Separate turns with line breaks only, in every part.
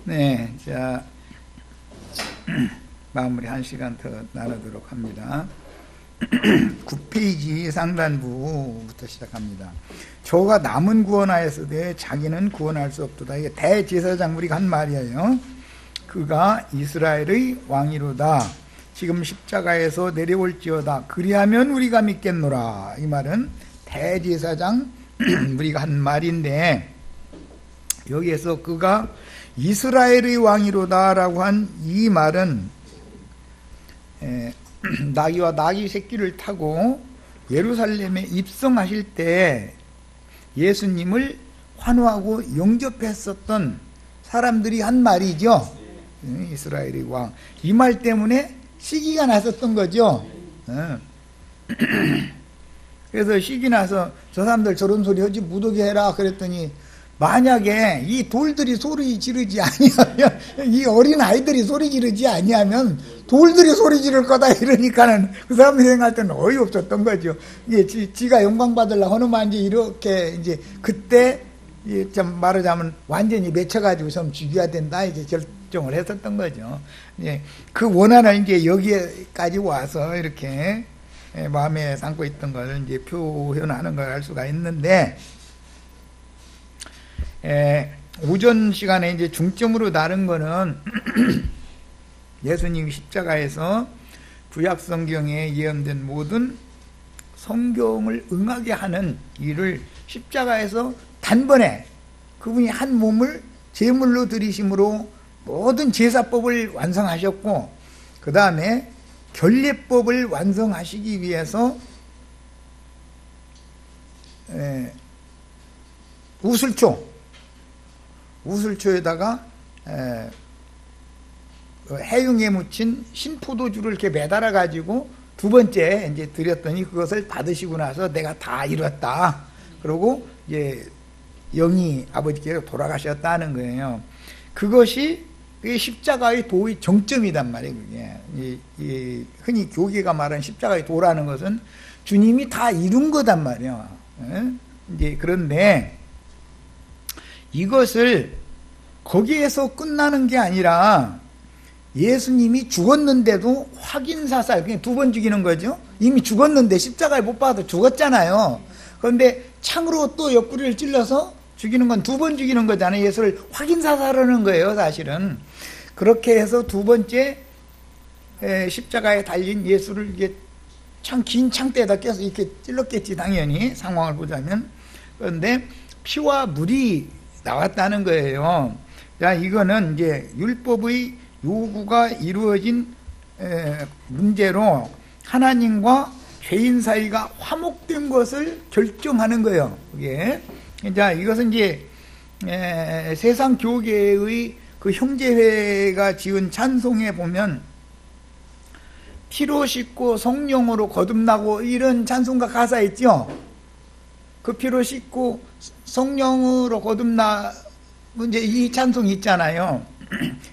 네, 자, 마무리 1시간 더 나누도록 합니다. 9페이지 상단부부터 시작합니다. 저가 남은 구원하였으되 자기는 구원할 수 없도다. 이게 대제사장 우리가 한 말이에요. 그가 이스라엘의 왕이로다. 지금 십자가에서 내려올지어다. 그리하면 우리가 믿겠노라. 이 말은 대제사장 우리가 한 말인데, 여기에서 그가 이스라엘의 왕이로다 라고 한 이 말은 나귀와 나귀 새끼를 타고 예루살렘에 입성하실 때 예수님을 환호하고 영접했었던 사람들이 한 말이죠. 이스라엘의 왕. 이 말 때문에 시기가 났었던 거죠. 그래서 시기 나서 저 사람들 저런 소리 하지 무더기 해라 그랬더니, 만약에 이 돌들이 소리 지르지 아니하면, 이 어린 아이들이 소리 지르지 아니하면 돌들이 소리 지를 거다 이러니까는 그 사람들이 생각할 때는 어이없었던 거죠. 이게 지가 영광 받으려고 하는만지 이렇게 이제 그때 좀 말하자면 완전히 맺혀가지고 좀 죽여야 된다 이제 결정을 했었던 거죠. 예, 그 원한을 이제 여기까지 와서 이렇게 마음에 담고 있던 걸 이제 표현하는 걸 알 수가 있는데, 오전 시간에 이제 중점으로 다룬 거는 예수님이 십자가에서 구약 성경에 예언된 모든 성경을 응하게 하는 일을 십자가에서 단번에 그분이 한 몸을 제물로 드리심으로 모든 제사법을 완성하셨고, 그 다음에 결례법을 완성하시기 위해서 우슬초에다가 해융에 묻힌 신포도주를 이렇게 매달아 가지고 두 번째 이제 드렸더니 그것을 받으시고 나서 내가 다 이뤘다. 그러고 이제 영이 아버지께로 돌아가셨다는 거예요. 그것이 십자가의 도의 정점이단 말이에요. 그게 흔히 교계가 말하는 십자가의 도라는 것은 주님이 다 이룬 거단 말이에요. 이제 그런데 이것을 거기에서 끝나는 게 아니라 예수님이 죽었는데도 확인사살, 그냥 두 번 죽이는 거죠. 이미 죽었는데 십자가에 못 박아도 죽었잖아요. 그런데 창으로 또 옆구리를 찔러서 죽이는 건 두 번 죽이는 거잖아요. 예수를 확인사살하는 거예요, 사실은. 그렇게 해서 두 번째 십자가에 달린 예수를 이게 참 긴 창대에다 껴서 이렇게 찔렀겠지, 당연히 상황을 보자면. 그런데 피와 물이 나왔다는 거예요. 자, 이거는 이제 율법의 요구가 이루어진 문제로 하나님과 죄인 사이가 화목된 것을 결정하는 거예요. 이게. 자, 이것은 이제 세상 교계의 그 형제회가 지은 찬송에 보면 피로 씻고 성령으로 거듭나고 이런 찬송가 가사 있죠. 그 피로 씻고 성령으로 거듭나 이제 이 찬송이 있잖아요.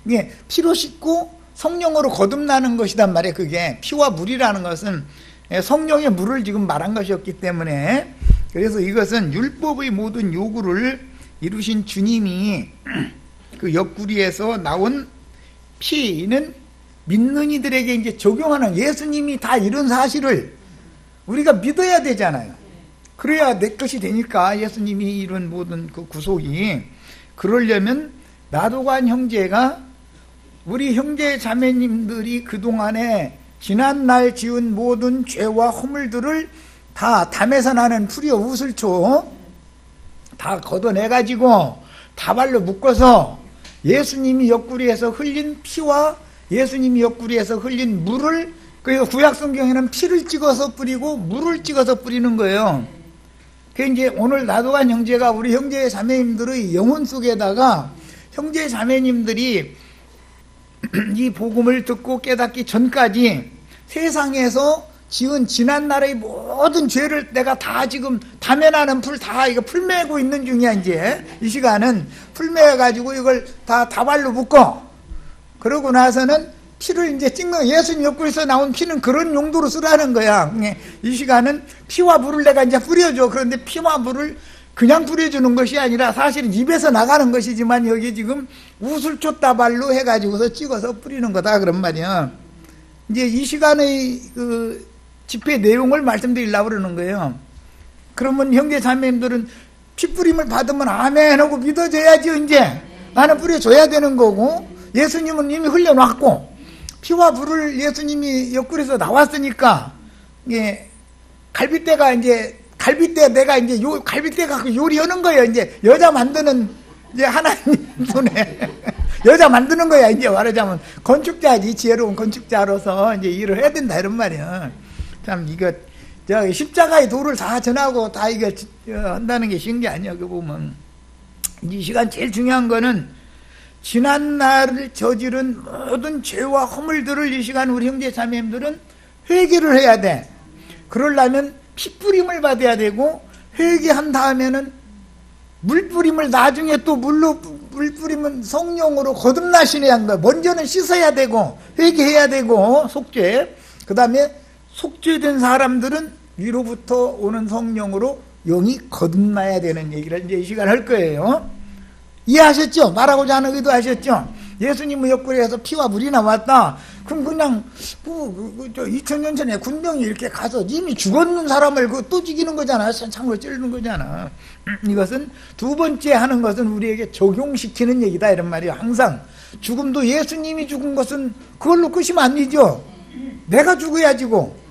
이게 피로 씻고 성령으로 거듭나는 것이단 말이에요. 그게 피와 물이라는 것은 성령의 물을 지금 말한 것이었기 때문에, 그래서 이것은 율법의 모든 요구를 이루신 주님이 그 옆구리에서 나온 피는 믿는 이들에게 이제 적용하는, 예수님이 다 이런 사실을 우리가 믿어야 되잖아요. 그래야 내 것이 되니까, 예수님이 이룬 모든 그 구속이. 그러려면 나도관 형제가 우리 형제 자매님들이 그동안에 지난날 지은 모든 죄와 허물들을 다 담에서 나는 풀이와 우슬초 다 걷어내가지고 다발로 묶어서 예수님이 옆구리에서 흘린 피와 예수님이 옆구리에서 흘린 물을, 그 구약성경에는 피를 찍어서 뿌리고 물을 찍어서 뿌리는 거예요. 그 이제 오늘 나도관 형제가 우리 형제 자매님들의 영혼 속에다가 형제 자매님들이 이 복음을 듣고 깨닫기 전까지 세상에서 지은 지난날의 모든 죄를 내가 다 지금 담에나는 풀 다 이거 풀매고 있는 중이야. 이제 이 시간은 풀매가지고 이걸 다 다발로 묶어. 그러고 나서는 피를 이제 찍는, 예수님 옆구리에서 나온 피는 그런 용도로 쓰라는 거야. 이 시간은 피와 물을 내가 이제 뿌려줘. 그런데 피와 물을 그냥 뿌려주는 것이 아니라 사실은 입에서 나가는 것이지만 여기 지금 우슬초 따발로 해가지고서 찍어서 뿌리는 거다 그런 말이야. 이제 이 시간의 그 집회 내용을 말씀드리려고 그러는 거예요. 그러면 형제 자매님들은 피 뿌림을 받으면 아멘 하고 믿어줘야지. 이제 나는 뿌려줘야 되는 거고, 예수님은 이미 흘려놨고 피와 불을 예수님이 옆구리에서 나왔으니까, 예, 갈빗대가 이제 갈빗대 내가 이제 갈빗대가 요리하는 거예요. 이제 여자 만드는 이제 하나님 손에 여자 만드는 거야. 이제 말하자면 건축자지, 지혜로운 건축자로서 이제 일을 해야 된다 이런 말이야. 참 이거 저 십자가의 도를 다 전하고 다 이거 한다는 게 쉬운 게 아니야. 그 보면 이 시간 제일 중요한 거는 지난 날을 저지른 모든 죄와 허물들을 이 시간 우리 형제 자매님들은 회개를 해야 돼. 그러려면 피 뿌림을 받아야 되고, 회개한 다음에는 물 뿌림을 나중에 또 물 뿌리면 성령으로 거듭나시려야 한다. 먼저는 씻어야 되고 회개해야 되고 속죄. 그 다음에 속죄된 사람들은 위로부터 오는 성령으로 영이 거듭나야 되는 얘기를 이제 이 시간 할 거예요. 이해하셨죠? 말하고자 하는 의도 하셨죠? 예수님의 옆구리에서 피와 물이 나왔다. 그럼 그냥 2000년 전에 군병이 이렇게 가서 이미 죽었는 사람을 또 죽이는 거잖아. 창으로 찌르는 거잖아. 이것은 두 번째 하는 것은 우리에게 적용시키는 얘기다 이런 말이에요. 항상 죽음도 예수님이 죽은 것은 그걸로 끝이면 안 되죠. 내가 죽어야지고.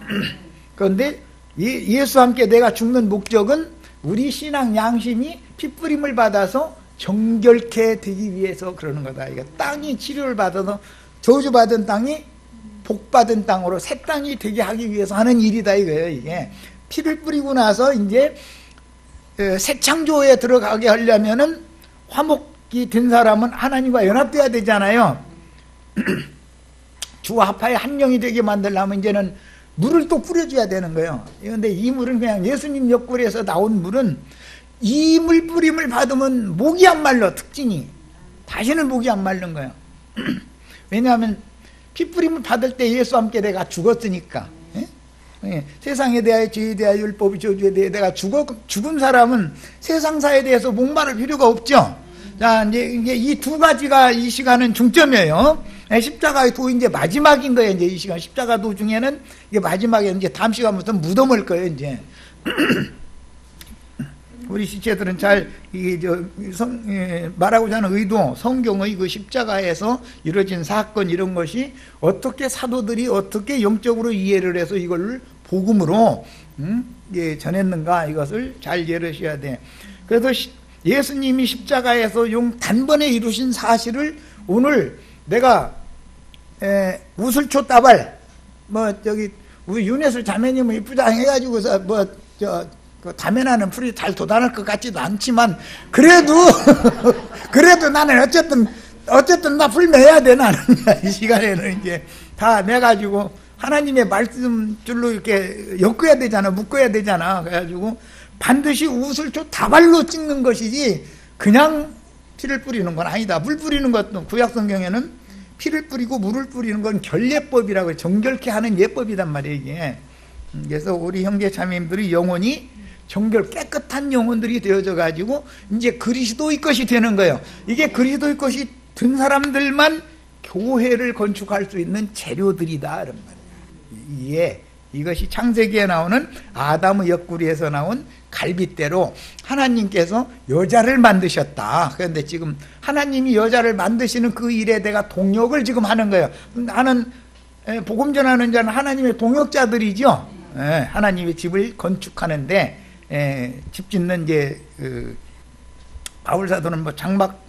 그런데 예수와 함께 내가 죽는 목적은 우리 신앙 양심이 핏뿌림을 받아서 정결케 되기 위해서 그러는 거다. 이거 땅이 치료를 받아서 저주받은 땅이 복받은 땅으로 새 땅이 되게 하기 위해서 하는 일이다 이거예요. 이게 피를 뿌리고 나서 이제 새 창조에 들어가게 하려면은 화목이 된 사람은 하나님과 연합돼야 되잖아요. 주와 합하여 한 영이 되게 만들려면 이제는 물을 또 뿌려줘야 되는 거예요. 그런데 이 물은 그냥 예수님 옆구리에서 나온 물은 이 물 뿌림을 받으면 목이 안 말라. 특징이 다시는 목이 안 마른 거예요. 왜냐하면 피 뿌림을 받을 때 예수와 함께 내가 죽었으니까. 예? 예. 세상에 대하여 죄에 대하여 율법의 저주에 대해 내가 죽은 사람은 세상사에 대해서 목마를 필요가 없죠. 자, 이제 이 두 가지가 이 시간은 중점이에요. 십자가의 도 이제 마지막인 거예요. 이제 이 시간 십자가 도 중에는 이게 마지막에 이제 다음 시간부터 무덤을 거예요. 이제 우리 시체들은 잘 말하고자 하는 의도, 성경의 그 십자가에서 이루어진 사건 이런 것이 어떻게 사도들이 어떻게 영적으로 이해를 해서 이걸 복음으로 전했는가 이것을 잘 이해하셔야 돼. 그래서 예수님이 십자가에서 단번에 이루신 사실을 오늘 내가 우슬초 따발 우리 윤혜술 자매님은 이쁘다 해가지고서 그 다면하는 풀이 잘 돋아날 것 같지도 않지만 그래도 나는 어쨌든 나 풀 매야 돼. 나는 이 시간에는 이제 다 매가지고 하나님의 말씀줄로 이렇게 엮어야 되잖아, 묶어야 되잖아. 그래가지고 반드시 우슬초 다발로 찍는 것이지 그냥 피를 뿌리는 건 아니다. 물 뿌리는 것도 구약 성경에는 피를 뿌리고 물을 뿌리는 건 결예법이라고 정결케 하는 예법이란 말이에요. 이게. 그래서 우리 형제 자매님들이 영혼이 정결 깨끗한 영혼들이 되어져 가지고 이제 그리스도의 것이 되는 거예요. 이게 그리스도의 것이 된 사람들만 교회를 건축할 수 있는 재료들이다 이런 말이에요. 예, 이것이 창세기에 나오는 아담의 옆구리에서 나온 갈빗대로 하나님께서 여자를 만드셨다. 그런데 지금 하나님이 여자를 만드시는 그 일에 내가 동역을 지금 하는 거예요. 나는 복음 전하는 자는 하나님의 동역자들이죠. 하나님의 집을 건축하는데 집 짓는 이제 바울 사도는 뭐 장막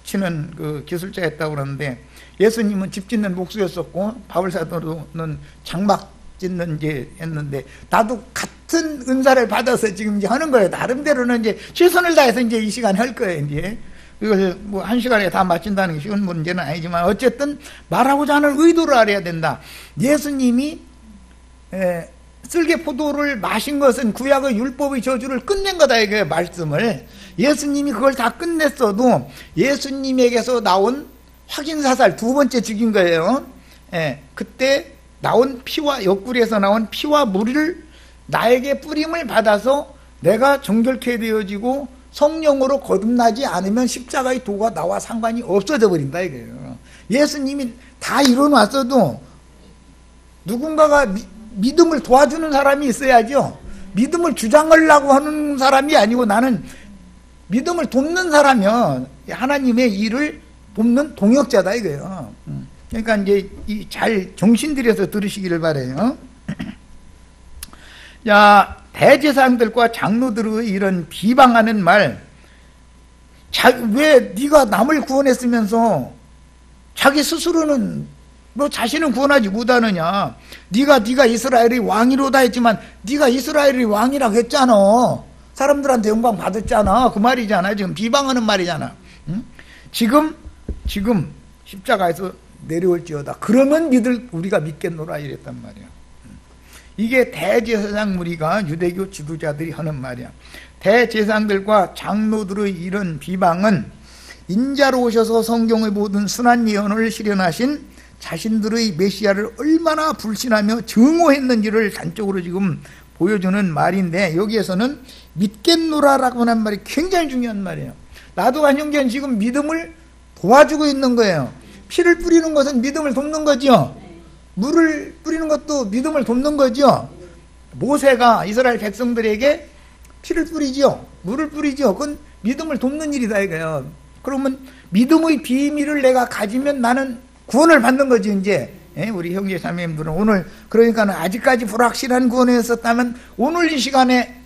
치는 그 기술자였다고 그러는데 예수님은 집 짓는 목수였었고 바울 사도는 장막 짓는 이제 했는데 나도 같은 은사를 받아서 지금 이제 하는 거예요. 나름대로는 이제 최선을 다해서 이제 이 시간에 할 거예요. 이제 이걸 뭐 한 시간에 다 마친다는 게 쉬운 문제는 아니지만 어쨌든 말하고자 하는 의도를 알아야 된다. 예수님이 쓸개 포도를 마신 것은 구약의 율법의 저주를 끝낸 거다 이게 말씀을. 예수님이 그걸 다 끝냈어도 예수님에게서 나온 확인사살 두 번째 죽인 거예요. 그때 나온 피와 옆구리에서 나온 피와 물을 나에게 뿌림을 받아서 내가 정결케 되어지고 성령으로 거듭나지 않으면 십자가의 도가 나와 상관이 없어져 버린다 이거예요. 예수님이 다 이뤄놨어도 누군가가 믿음을 도와주는 사람이 있어야죠. 믿음을 주장하려고 하는 사람이 아니고 나는 믿음을 돕는 사람이면 하나님의 일을 돕는 동역자다 이거예요. 그러니까 이제 잘 정신 들여서 들으시기를 바라요. 자, 대제사장들과 장로들의 이런 비방하는 말, 왜 네가 남을 구원했으면서 자기 스스로는 너 자신은 구원하지 못하느냐? 네가 이스라엘의 왕이로다 했지만 네가 이스라엘의 왕이라고 했잖아. 사람들한테 영광 받았잖아. 그 말이잖아. 지금 비방하는 말이잖아. 응? 지금 십자가에서 내려올지어다. 그러면 우리가 믿겠노라 이랬단 말이야. 이게 대제사장 무리가 유대교 지도자들이 하는 말이야. 대제사장들과 장로들의 이런 비방은 인자로 오셔서 성경의 모든 순한 예언을 실현하신 자신들의 메시아를 얼마나 불신하며 증오했는지를 단적으로 지금 보여주는 말인데, 여기에서는 믿겠노라라고 하는 말이 굉장히 중요한 말이에요. 나도 한영견 지금 믿음을 도와주고 있는 거예요. 피를 뿌리는 것은 믿음을 돕는 거죠. 물을 뿌리는 것도 믿음을 돕는 거죠. 모세가 이스라엘 백성들에게 피를 뿌리죠. 물을 뿌리죠. 그건 믿음을 돕는 일이다 이거예요. 그러면 믿음의 비밀을 내가 가지면 나는 구원을 받는 거지 이제. 우리 형제 자매님들은 오늘 그러니까 아직까지 불확실한 구원에 있었다면 오늘 이 시간에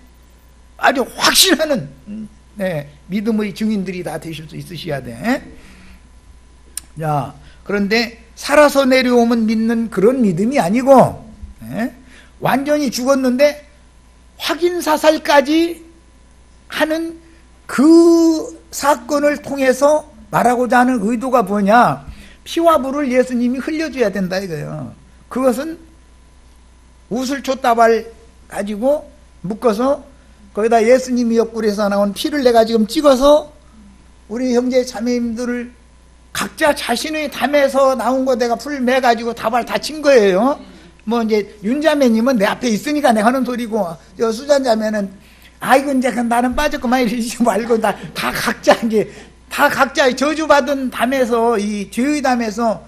아주 확신하는 믿음의 증인들이 다 되실 수 있으셔야 돼. 자, 그런데 살아서 내려오면 믿는 그런 믿음이 아니고 완전히 죽었는데 확인사살까지 하는 그 사건을 통해서 말하고자 하는 의도가 뭐냐? 피와 물을 예수님이 흘려줘야 된다 이거예요. 그것은 우슬초다발 가지고 묶어서 거기다 예수님이 옆구리에서 나온 피를 내가 지금 찍어서 우리 형제 자매님들을 각자 자신의 담에서 나온 거 내가 풀 매가지고 다발 다 친 거예요. 뭐 이제 윤자매님은 내 앞에 있으니까 내가 하는 소리고, 저 수잔자매는 아이고 이제 나는 빠졌구만 이러지 말고 다 각자 이제 다 각자 저주받은 담에서, 이 죄의 담에서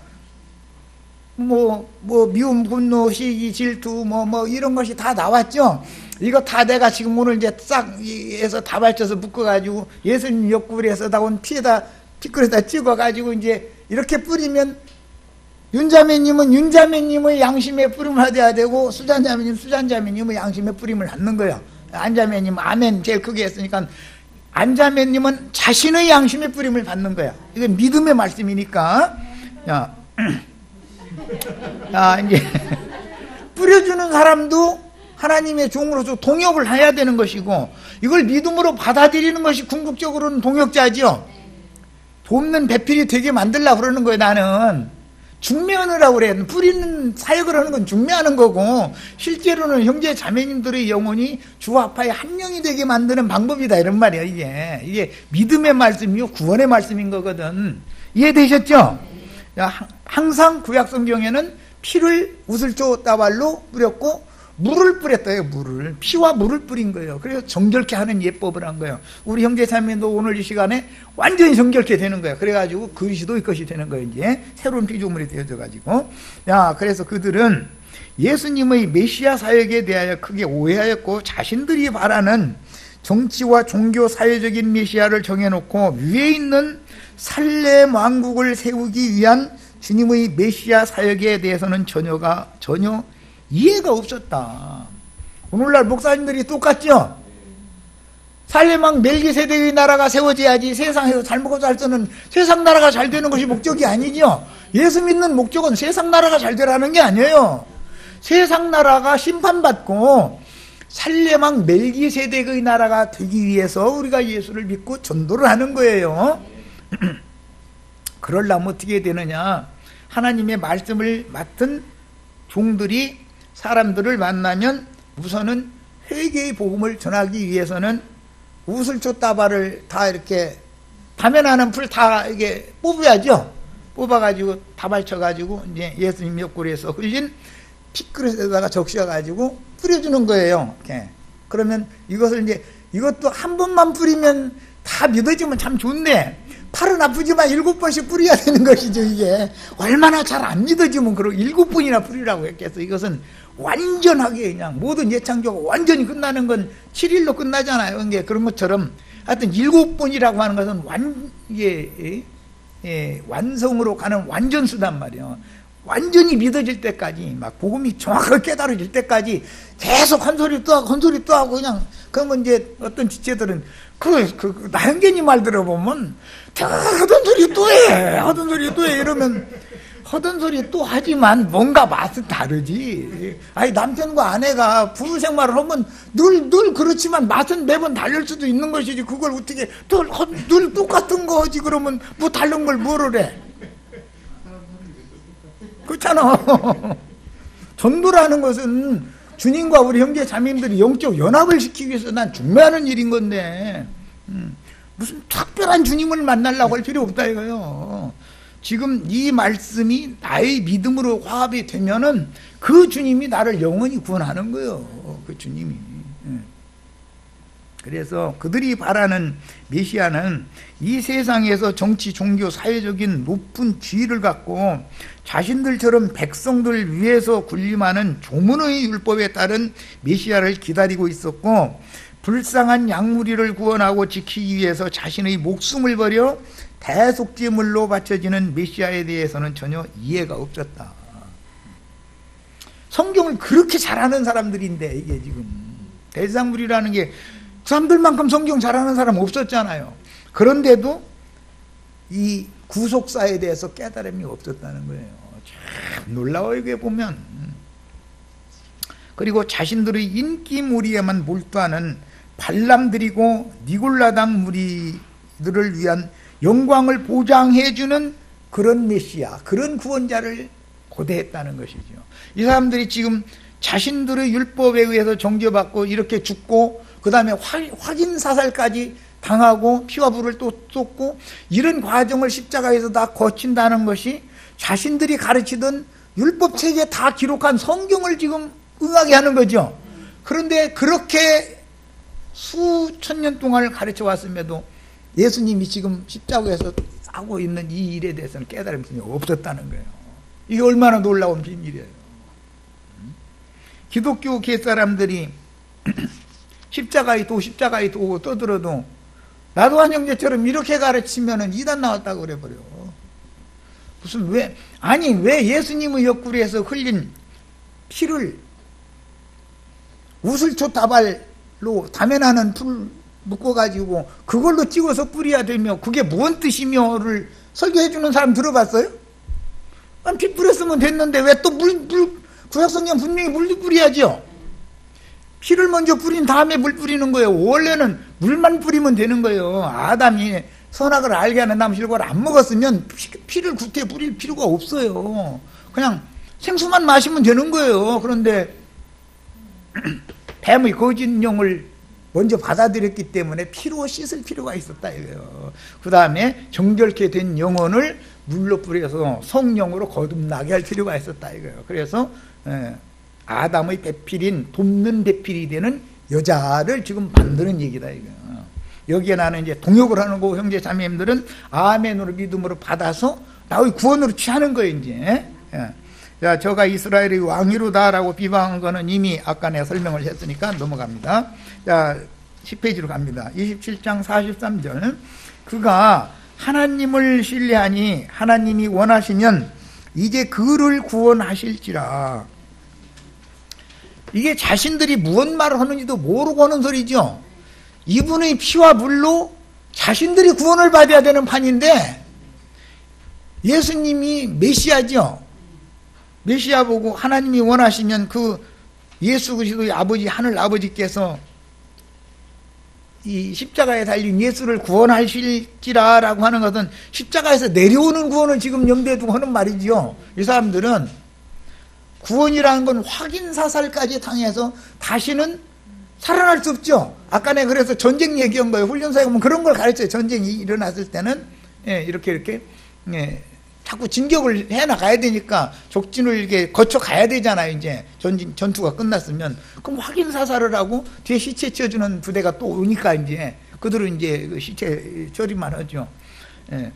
뭐 미움, 분노, 시기, 질투 뭐 이런 것이 다 나왔죠. 이거 다 내가 지금 오늘 이제 싹 해서 다 발쳐서 묶어가지고 예수님 옆구리에서 나온 피에다 피끌에다 찍어가지고 이제 이렇게 뿌리면 윤자매님은 윤자매님의 양심에 뿌림을 하셔야 되고, 수잔자매님의 양심에 뿌림을 하는 거예요. 안자매님 아멘 제일 크게 했으니까 안자매님은 자신의 양심에 뿌림을 받는 거야. 이건 믿음의 말씀이니까. 자, 이제 뿌려주는 사람도 하나님의 종으로서 동역을 해야 되는 것이고, 이걸 믿음으로 받아들이는 것이 궁극적으로는 동역자죠. 돕는 배필이 되게 만들려고 그러는 거예요. 나는 중매하느라고 그래. 뿌리는 사역을 하는 건 중매하는 거고, 실제로는 형제 자매님들의 영혼이 주 아파에 한 명이 되게 만드는 방법이다 이런 말이에요. 이게 믿음의 말씀이요 구원의 말씀인 거거든. 이해되셨죠? 항상 구약 성경에는 피를 우슬조 따발로 뿌렸고 물을 뿌렸어요. 물을, 피와 물을 뿌린 거예요. 그래서 정결케 하는 예법을 한 거예요. 우리 형제 자매도 오늘 이 시간에 완전히 정결케 되는 거예요. 그래가지고 그리스도의 것이 되는 거예요. 이제 새로운 피조물이 되어져 가지고. 그래서 그들은 예수님의 메시아 사역에 대하여 크게 오해하였고, 자신들이 바라는 정치와 종교 사회적인 메시아를 정해놓고 위에 있는 살렘 왕국을 세우기 위한 주님의 메시아 사역에 대해서는 전혀 이해가 없었다. 오늘날 목사님들이 똑같죠? 살렘왕 멜기세덱의 나라가 세워져야지 세상에서 잘 먹고 잘 쓰는 세상 나라가 잘 되는 것이 목적이 아니죠. 예수 믿는 목적은 세상 나라가 잘 되라는 게 아니에요. 세상 나라가 심판받고 살렘왕 멜기세덱의 나라가 되기 위해서 우리가 예수를 믿고 전도를 하는 거예요. 그러려면 어떻게 되느냐? 하나님의 말씀을 맡은 종들이 사람들을 만나면 우선은 회개의 복음을 전하기 위해서는 우슬초 따발을 다 이렇게 담에 나는 풀 다 이게 뽑아야죠. 뽑아가지고 다발쳐가지고 이제 예수님 옆구리에서 흘린 피그릇에다가 적셔가지고 뿌려주는 거예요. 이렇게. 그러면 이것을 이제 이것도 한 번만 뿌리면 다 믿어지면 참 좋네. 팔은 아프지만 7번씩 뿌려야 되는 것이죠. 이게 얼마나 잘 안 믿어지면 그러고 7번이나 뿌리라고 했겠어. 이것은 완전하게 그냥 모든 예창조가 완전히 끝나는 건 7일로 끝나잖아요. 그러니까 그런 것처럼 하여튼 7번이라고 하는 것은 완성으로 가는 완전수단 말이에요. 완전히 믿어질 때까지, 막 복음이 정확하게 깨달아질 때까지 계속 한 소리 또 하고 그냥. 그러면 이제 어떤 지체들은 나영견이 말 들어보면 하던 소리 또 해 이러면 하던 소리 또 하지만 뭔가 맛은 다르지. 아니, 남편과 아내가 부부 생활을 하면 늘 그렇지만 맛은 매번 다를 수도 있는 것이지. 그걸 어떻게 늘 똑같은 거 하지 그러면 뭐 다른 걸 뭐를 해. 그렇잖아. 전도라는 것은 주님과 우리 형제 자매님들이 영적 연합을 시키기 위해서 난 중요한 일인 건데 무슨 특별한 주님을 만나려고 할 필요 없다 이거요. 지금 이 말씀이 나의 믿음으로 화합이 되면은 그 주님이 나를 영원히 구원하는 거예요. 그 주님이. 그래서 그들이 바라는 메시아는 이 세상에서 정치, 종교, 사회적인 높은 지위를 갖고 자신들처럼 백성들 위해서 군림하는 조문의 율법에 따른 메시아를 기다리고 있었고, 불쌍한 양무리를 구원하고 지키기 위해서 자신의 목숨을 버려 대속제물로 바쳐지는 메시아에 대해서는 전혀 이해가 없었다. 성경을 그렇게 잘하는 사람들인데, 이게 지금 대상물이라는 게 그 사람들만큼 성경 잘하는 사람 없었잖아요. 그런데도 이 구속사에 대해서 깨달음이 없었다는 거예요. 참 놀라워요, 이게 보면. 그리고 자신들의 인기무리에만 몰두하는 발람들이고 니골라당 무리들을 위한 영광을 보장해주는 그런 메시아, 그런 구원자를 고대했다는 것이죠. 이 사람들이 지금 자신들의 율법에 의해서 정죄받고 이렇게 죽고 그 다음에 확인 사살까지 당하고 피와 불을 또 쏟고 이런 과정을 십자가에서 다 거친다는 것이 자신들이 가르치던 율법책에 다 기록한 성경을 지금 응하게 하는 거죠. 그런데 그렇게 수천 년 동안 가르쳐 왔음에도 예수님이 지금 십자가에서 하고 있는 이 일에 대해서는 깨달음이 없었다는 거예요. 이게 얼마나 놀라운 비밀이에요. 기독교 갯사람들이 십자가의 도 떠들어도 나도 한 형제처럼 이렇게 가르치면은 이단 나왔다고 그래버려. 무슨 왜 예수님의 옆구리에서 흘린 피를 우슬초 다발로 담에나는 풀 묶어가지고 그걸로 찍어서 뿌려야 되며 그게 뭔 뜻이며를 설교해주는 사람 들어봤어요? 피 뿌렸으면 됐는데 왜 또 구약성경 분명히 물 뿌려야죠. 피를 먼저 뿌린 다음에 물 뿌리는 거예요. 원래는 물만 뿌리면 되는 거예요. 아담이 선악을 알게 하는 나무 실과를 안 먹었으면 피를 구태에 뿌릴 필요가 없어요. 그냥 생수만 마시면 되는 거예요. 그런데 뱀의 거짓령을 먼저 받아들였기 때문에 피로 씻을 필요가 있었다 이거예요. 그 다음에 정결케 된 영혼을 물로 뿌려서 성령으로 거듭나게 할 필요가 있었다 이거예요. 그래서 아담의 배필인 돕는 배필이 되는 여자를 지금 만드는 얘기다 이거예요. 여기에 나는 이제 동역을 하는 거고 형제 자매님들은 아멘으로 믿음으로 받아서 나의 구원으로 취하는 거예요 이제. 자, 저가 이스라엘의 왕이로다라고 비방한 거는 이미 아까 내가 설명을 했으니까 넘어갑니다. 자, 10페이지로 갑니다. 27장 43절. 그가 하나님을 신뢰하니 하나님이 원하시면 이제 그를 구원하실지라. 이게 자신들이 무슨 말을 하는지도 모르고 하는 소리죠. 이분의 피와 물로 자신들이 구원을 받아야 되는 판인데 예수님이 메시아죠. 메시아 보고 하나님이 원하시면 그 예수 그리스도의 아버지 하늘 아버지께서 이 십자가에 달린 예수를 구원하실지라라고 하는 것은 십자가에서 내려오는 구원을 지금 염두에 두고 하는 말이죠. 이 사람들은 구원이라는 건 확인 사살까지 당해서 다시는 살아날 수 없죠. 아까 내가 그래서 전쟁 얘기한 거예요. 훈련소에 보면 그런 걸 가르쳐요. 전쟁이 일어났을 때는 이렇게 자꾸 진격을 해 나가야 되니까 족진을 이렇게 거쳐 가야 되잖아요. 이제 전투가 끝났으면. 그럼 확인 사살을 하고 뒤에 시체 치워주는 부대가 또 오니까 이제 그들은 이제 그 시체 처리만 하죠. 예.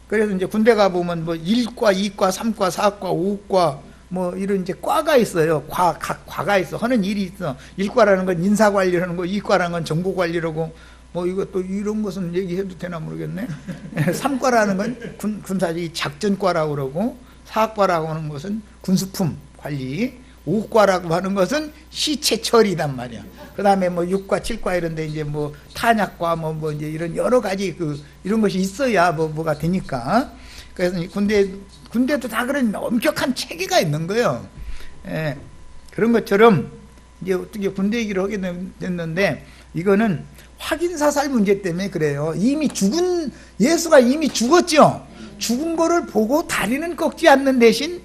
그래서 이제 군대 가보면 뭐 1과, 2과, 3과, 4과, 5과 뭐 이런 이제 과가 있어요. 각 과가 있어. 하는 일이 있어. 1과라는 건 인사관리라는 거, 2과라는 건 정보관리라고 뭐 이것도 이런 것은 얘기해도 되나 모르겠네. 3과라는 건 군사지 작전과라고 그러고 4과라고 하는 것은 군수품 관리, 5과라고 하는 것은 시체 처리단 말이야. 그 다음에 뭐 6과, 7과 이런데 이제 뭐 탄약과 뭐 이제 이런 여러 가지 이런 것이 있어야 뭐가 되니까. 그래서 군대도 다 그런 엄격한 체계가 있는 거예요. 예. 그런 것처럼 이제 어떻게 군대 얘기를 하게 됐는데 이거는 확인 사살 문제 때문에 그래요. 예수가 이미 죽었죠. 죽은 거를 보고 다리는 꺾지 않는 대신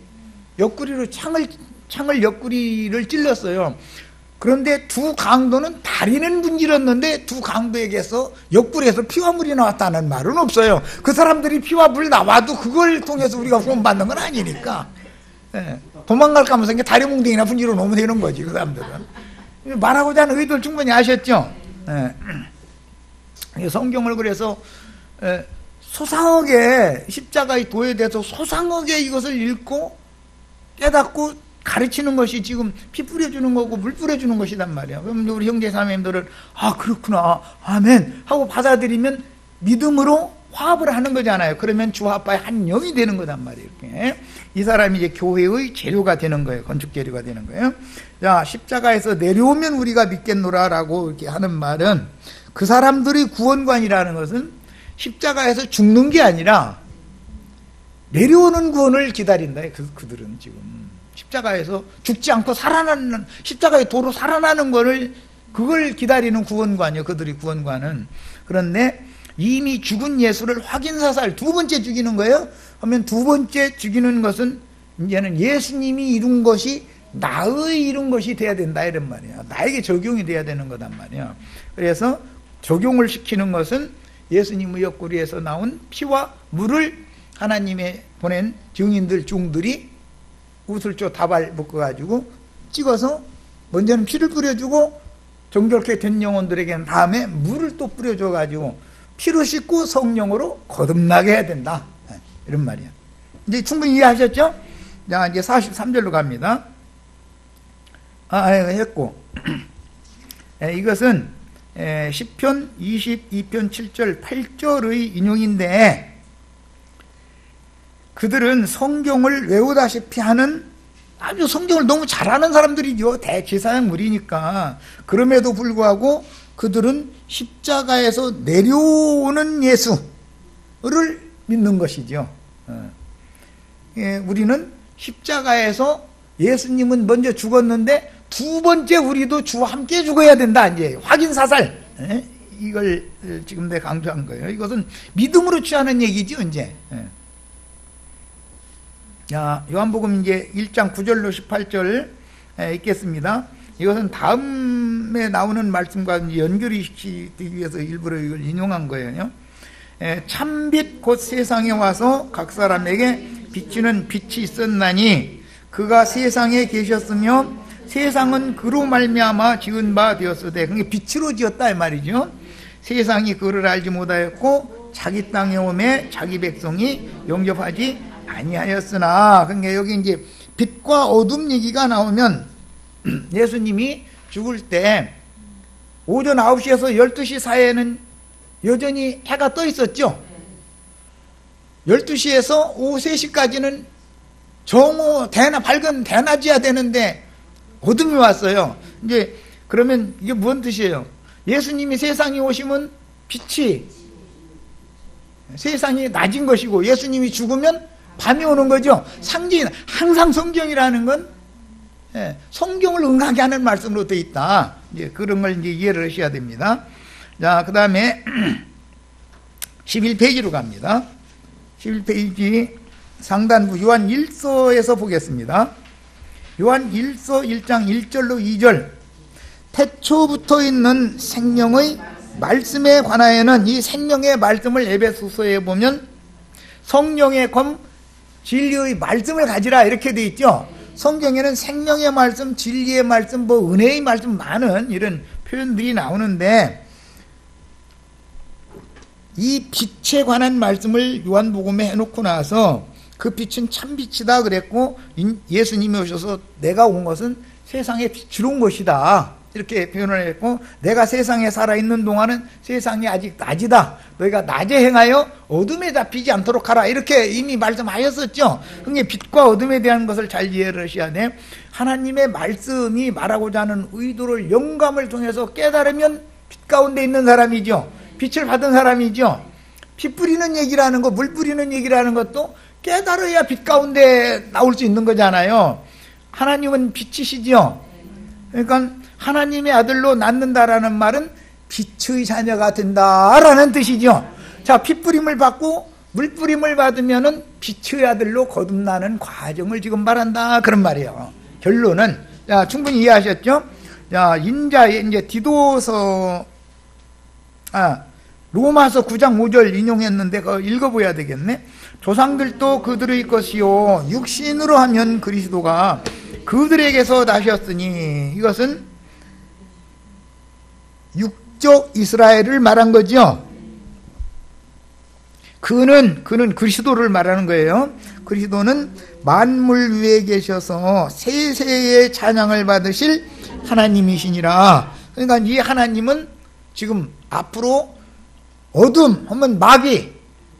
옆구리로 창을 옆구리를 찔렀어요. 그런데 두 강도는 다리는 문질렀는데 두 강도에게서 옆구리에서 피와 물이 나왔다는 말은 없어요. 그 사람들이 피와 물 나와도 그걸 통해서 우리가 구원받는 건 아니니까. 예. 도망갈까 하면서 다리 몽둥이나 분지러 놓으면 되는 거지, 그 사람들은. 말하고자 하는 의도를 충분히 아셨죠? 예. 성경을 그래서 소상하게 십자가의 도에 대해서 소상하게 이것을 읽고 깨닫고 가르치는 것이 지금 피 뿌려주는 거고 물 뿌려주는 것이단 말이야. 그럼 우리 형제 자매님들은 아 그렇구나 아멘 하고 받아들이면 믿음으로 화합을 하는 거잖아요. 그러면 주 아빠의 한 영이 되는 거단 말이에요. 이렇게. 이 사람이 이제 교회의 재료가 되는 거예요. 건축 재료가 되는 거예요. 자, 십자가에서 내려오면 우리가 믿겠노라라고 이렇게 하는 말은 그 사람들의 구원관이라는 것은 십자가에서 죽는 게 아니라 내려오는 구원을 기다린다. 그들은 지금 십자가에서 죽지 않고 살아나는, 십자가의 도로 살아나는 그걸 기다리는 구원관이요. 그들의 구원관은. 그런데 이미 죽은 예수를 확인사살 두 번째 죽이는 거예요. 하면 두 번째 죽이는 것은 이제는 예수님이 이룬 것이 나의 이룬 것이 돼야 된다 이런 말이야. 나에게 적용이 돼야 되는 거단 말이야. 그래서 적용을 시키는 것은 예수님의 옆구리에서 나온 피와 물을 하나님의 보낸 증인들 종들이 우슬조 다발 묶어가지고 찍어서 먼저는 피를 뿌려주고 정결케 된 영혼들에게는 다음에 물을 또 뿌려줘가지고 피로 씻고 성령으로 거듭나게 해야 된다. 이런 말이야. 이제 충분히 이해하셨죠? 자, 이제 43절로 갑니다. 했고. 이것은 시편 22편 7절 8절의 인용인데 그들은 성경을 외우다시피 하는 아주 성경을 너무 잘하는 사람들이죠. 대제사장물이니까. 그럼에도 불구하고 그들은 십자가에서 내려오는 예수를 믿는 것이죠. 우리는 십자가에서 예수님은 먼저 죽었는데 두 번째 우리도 주와 함께 죽어야 된다. 이제 확인사살. 이걸 지금 내가 강조한 거예요. 이것은 믿음으로 취하는 얘기죠, 이제. 자, 요한복음 이제 1장 9절로 18절 읽겠습니다. 이것은 다음에 나오는 말씀과 연결이 시키기 위해서 일부러 이걸 인용한 거예요. 참빛 곧 세상에 와서 각 사람에게 비치는 빛이 있었나니 그가 세상에 계셨으며 세상은 그로 말미암아 지은 바 되었으되, 그게 빛으로 지었다 이 말이죠. 세상이 그를 알지 못하였고 자기 땅에 오매 자기 백성이 영접하지 아니하였으나. 그러니까 여기 이제 빛과 어둠 얘기가 나오면 예수님이 죽을 때 오전 9시에서 12시 사이에는 여전히 해가 떠 있었죠. 12시에서 오후 3시까지는 밝은 대낮이야 되는데 어둠이 왔어요. 이제 그러면 이게 무슨 뜻이에요? 예수님이 세상에 오시면 빛이 세상이 낮은 것이고 예수님이 죽으면 밤이 오는 거죠. 항상 성경이라는 건 성경을 응하게 하는 말씀으로 되어 있다. 이제 그런 걸 이제 이해를 하셔야 됩니다. 자, 그 다음에 11페이지로 갑니다. 11페이지 상단부 요한 1서에서 보겠습니다. 요한 1서 1장 1절로 2절. 태초부터 있는 생명의 말씀에 관하여는 이 생명의 말씀을 에베소서에 보면 성령의 검 진리의 말씀을 가지라 이렇게 돼 있죠. 성경에는 생명의 말씀, 진리의 말씀, 뭐 은혜의 말씀 많은 이런 표현들이 나오는데 이 빛에 관한 말씀을 요한복음에 해놓고 나서 그 빛은 참빛이다 그랬고 예수님이 오셔서 내가 온 것은 세상에 빛으로 온 것이다 이렇게 표현을 했고 내가 세상에 살아있는 동안은 세상이 아직 낮이다 너희가 낮에 행하여 어둠에 잡히지 않도록 하라 이렇게 이미 말씀하셨었죠. 그게 빛과 어둠에 대한 것을 잘 이해를 하셔야 돼. 하나님의 말씀이 말하고자 하는 의도를 영감을 통해서 깨달으면 빛 가운데 있는 사람이죠. 빛을 받은 사람이죠. 피 뿌리는 얘기라는 거, 물 뿌리는 얘기라는 것도 깨달아야 빛 가운데 나올 수 있는 거잖아요. 하나님은 빛이시죠. 그러니까 하나님의 아들로 낳는다라는 말은 빛의 자녀가 된다라는 뜻이죠. 자, 피 뿌림을 받고 물 뿌림을 받으면은 빛의 아들로 거듭나는 과정을 지금 말한다 그런 말이에요. 결론은 자, 충분히 이해하셨죠? 자, 이제 디도서 로마서 9장 5절 인용했는데 그거 읽어봐야 되겠네. 조상들도 그들의 것이요 육신으로 하면 그리스도가 그들에게서 나셨으니 이것은 육적 이스라엘을 말한 거죠. 그는 그리스도를 말하는 거예요. 그리스도는 만물 위에 계셔서 세세의 찬양을 받으실 하나님이시니라. 그러니까 이 하나님은 지금 앞으로 어둠 하면 마귀,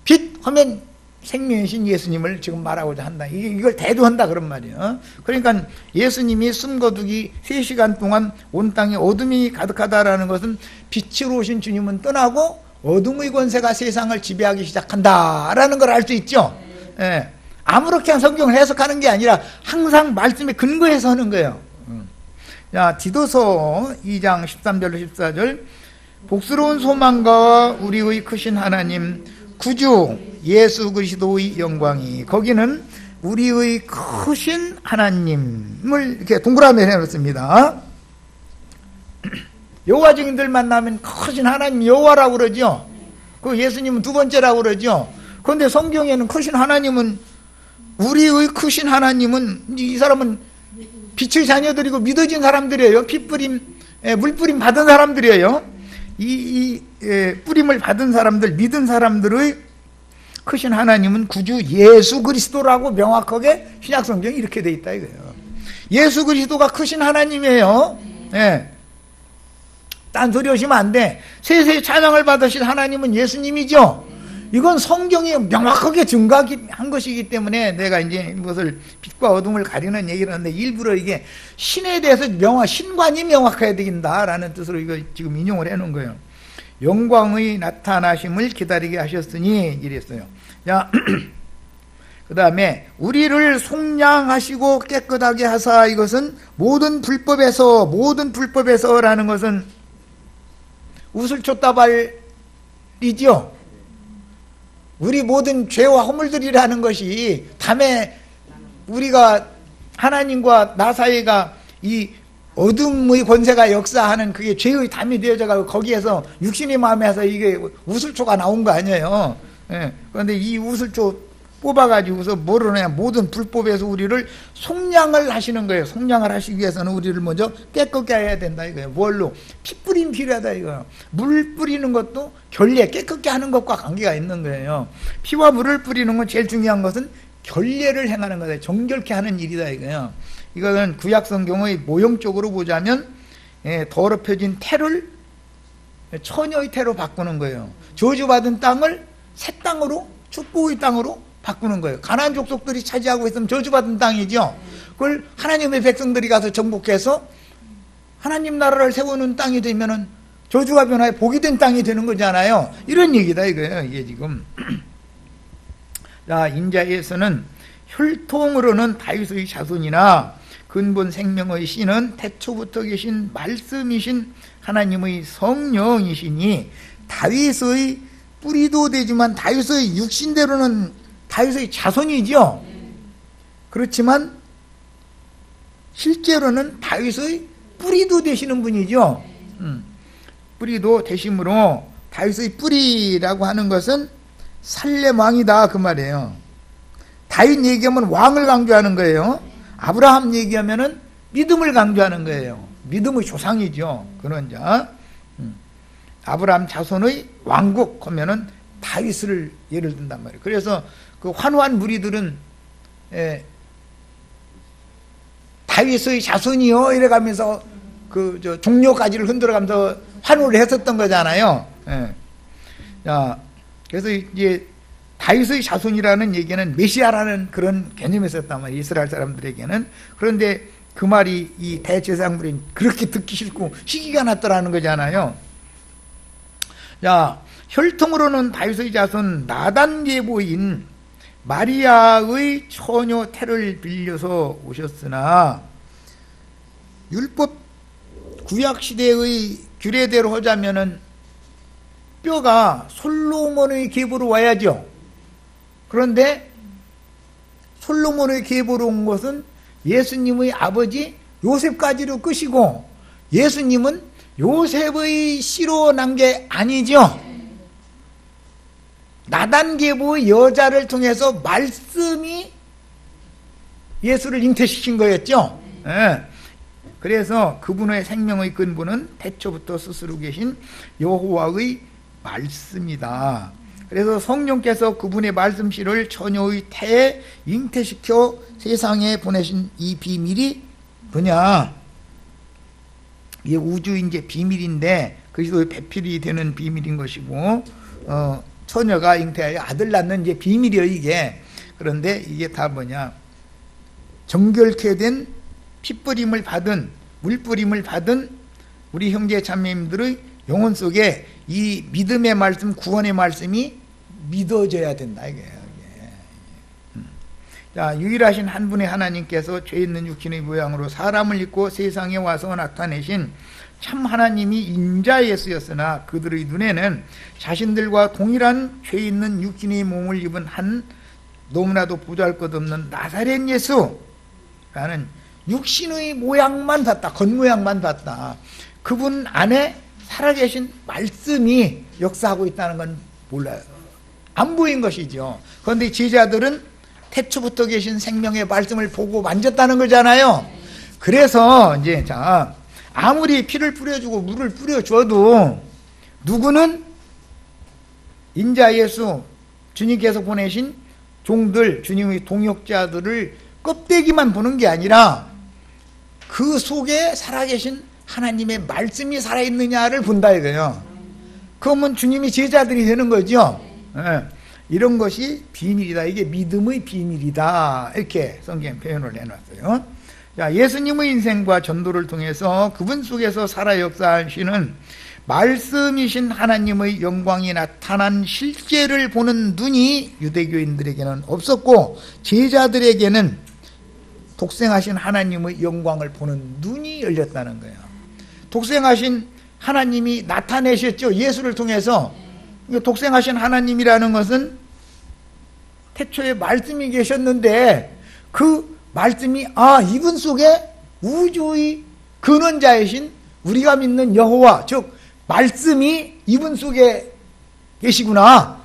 빛 하면 생명이신 예수님을 지금 말하고자 한다. 이걸 대두한다 그런 말이에요. 그러니까 예수님이 숨거두기 3시간 동안 온 땅에 어둠이 가득하다라는 것은 빛으로 오신 주님은 떠나고 어둠의 권세가 세상을 지배하기 시작한다라는 걸 알 수 있죠. 예. 아무렇게 성경을 해석하는 게 아니라 항상 말씀에 근거해서 하는 거예요. 자, 디도서 2장 13절로 14절 복스러운 소망과 우리의 크신 하나님 구주 예수 그리스도의 영광이 거기는 우리의 크신 하나님을 이렇게 동그라미 해놓습니다. 여호와 증인들 만나면 크신 하나님 여호와라고 그러죠. 그 예수님은 두 번째라고 그러죠. 그런데 성경에는 크신 하나님은 우리의 크신 하나님은 이 사람은 빛의 자녀들이고 믿어진 사람들이에요. 피뿌림 물뿌림 받은 사람들이에요. 이 뿌림을 받은 사람들, 믿은 사람들의 크신 하나님은 구주 예수 그리스도라고 명확하게 신약성경이 이렇게 돼 있다 이거예요. 예수 그리스도가 크신 하나님이에요. 예. 딴소리 하시면 안 돼. 세세의 찬양을 받으실 하나님은 예수님이죠. 이건 성경이 명확하게 증거한 것이기 때문에 내가 이제 이것을 빛과 어둠을 가리는 얘기를 하는데 일부러 이게 신에 대해서 신관이 명확해야 된다라는 뜻으로 이거 지금 인용을 해놓은 거예요. 영광의 나타나심을 기다리게 하셨으니 이랬어요. 자, 그 다음에 우리를 속량하시고 깨끗하게 하사 이것은 모든 불법에서라는 것은 우슬초다발이죠. 우리 모든 죄와 허물들이라는 것이 담에 우리가 하나님과 나 사이가 이 어둠의 권세가 역사하는 그게 죄의 담이 되어져가지고 거기에서 육신의 마음에서 이게 우슬초가 나온 거 아니에요. 예. 그런데 이 우슬초 뽑아가지고서 뭐를 하냐 모든 불법에서 우리를 속량을 하시는 거예요. 속량을 하시기 위해서는 우리를 먼저 깨끗게 해야 된다 이거예요. 뭘로? 피 뿌림 필요하다 이거예요. 물 뿌리는 것도 결례 깨끗게 하는 것과 관계가 있는 거예요. 피와 물을 뿌리는 건 제일 중요한 것은 결례를 행하는 거다. 정결케 하는 일이다 이거예요. 이거는 구약성경의 모형적으로 보자면 더럽혀진 태를 처녀의 태로 바꾸는 거예요. 저주받은 땅을 새 땅으로 축복의 땅으로 바꾸는 거예요. 가나안 족속들이 차지하고 있으면 저주받은 땅이죠. 그걸 하나님의 백성들이 가서 정복해서 하나님 나라를 세우는 땅이 되면은 저주가 변하여 복이 된 땅이 되는 거잖아요. 이런 얘기다 이거예요. 이게 지금. 자, 인자에서는 혈통으로는 다윗의 자손이나 근본 생명의 씨는 태초부터 계신 말씀이신 하나님의 성령이시니 다윗의 뿌리도 되지만 다윗의 육신대로는 다윗의 자손이죠. 그렇지만 실제로는 다윗의 뿌리도 되시는 분이죠. 뿌리도 되심으로 다윗의 뿌리라고 하는 것은 살렘 왕이다 그 말이에요. 다윗 얘기하면 왕을 강조하는 거예요. 아브라함 얘기하면은 믿음을 강조하는 거예요. 믿음의 조상이죠. 그런 자. 아브라함 자손의 왕국 하면은 다윗을 예를 든단 말이에요. 그래서 그 환호한 무리들은 다윗의 자손이요 이래가면서 종려가지를 흔들어가면서 환호를 했었던 거잖아요. 자, 그래서 이제 다윗의 자손이라는 얘기는 메시아라는 그런 개념이 있었단 말이에요. 이스라엘 사람들에게는. 그런데 그 말이 이 대제사장들이 그렇게 듣기 싫고 시기가 났더라는 거잖아요. 자, 혈통으로는 다윗의 자손 나단 계보인 마리아의 처녀 태를 빌려서 오셨으나 율법 구약 시대의 규례대로 하자면은 뼈가 솔로몬의 계보로 와야죠. 그런데 솔로몬의 계보로 온 것은 예수님의 아버지 요셉까지로 끝이고 예수님은 요셉의 씨로 난 게 아니죠. 나단 계보의 여자를 통해서 말씀이 예수를 잉태시킨 거였죠. 그래서 그분의 생명의 근본은 태초부터 스스로 계신 여호와의 말씀이다. 그래서 성령께서 그분의 말씀씨를 처녀의 태에 잉태시켜 세상에 보내신 이 비밀이 뭐냐? 이게 우주의 이제 비밀인데 그리스도의 배필이 되는 비밀인 것이고 처녀가 잉태하여 아들 낳는 이제 비밀이에요 이게. 그런데 이게 다 뭐냐? 정결케 된 핏뿌림을 받은 물뿌림을 받은 우리 형제 자매님들의 영혼 속에 이 믿음의 말씀, 구원의 말씀이 믿어져야 된다 이게요. 자, 유일하신 한 분의 하나님께서 죄 있는 육신의 모양으로 사람을 입고 세상에 와서 나타내신 참 하나님이 인자 예수였으나 그들의 눈에는 자신들과 동일한 죄 있는 육신의 몸을 입은 한 너무나도 보잘것없는 나사렛 예수라는 육신의 모양만 봤다. 겉모양만 봤다. 그분 안에 살아계신 말씀이 역사하고 있다는 건 몰라요. 안 보인 것이죠. 그런데 제자들은 태초부터 계신 생명의 말씀을 보고 만졌다는 거잖아요. 그래서 이제 자, 아무리 피를 뿌려주고 물을 뿌려줘도 누구는 인자 예수 주님께서 보내신 종들, 주님의 동역자들을 껍데기만 보는 게 아니라 그 속에 살아계신 하나님의 말씀이 살아있느냐를 본다 이거예요. 그러면 주님이 제자들이 되는 거죠. 이런 것이 비밀이다. 이게 믿음의 비밀이다. 이렇게 성경 표현을 해놨어요. 자, 예수님의 인생과 전도를 통해서 그분 속에서 살아 역사하시는 말씀이신 하나님의 영광이 나타난 실제를 보는 눈이 유대교인들에게는 없었고 제자들에게는 독생하신 하나님의 영광을 보는 눈이 열렸다는 거예요. 독생하신 하나님이 나타내셨죠. 예수를 통해서. 독생하신 하나님이라는 것은 태초에 말씀이 계셨는데 그 말씀이 이분 속에 우주의 근원자이신 우리가 믿는 여호와 즉 말씀이 이분 속에 계시구나.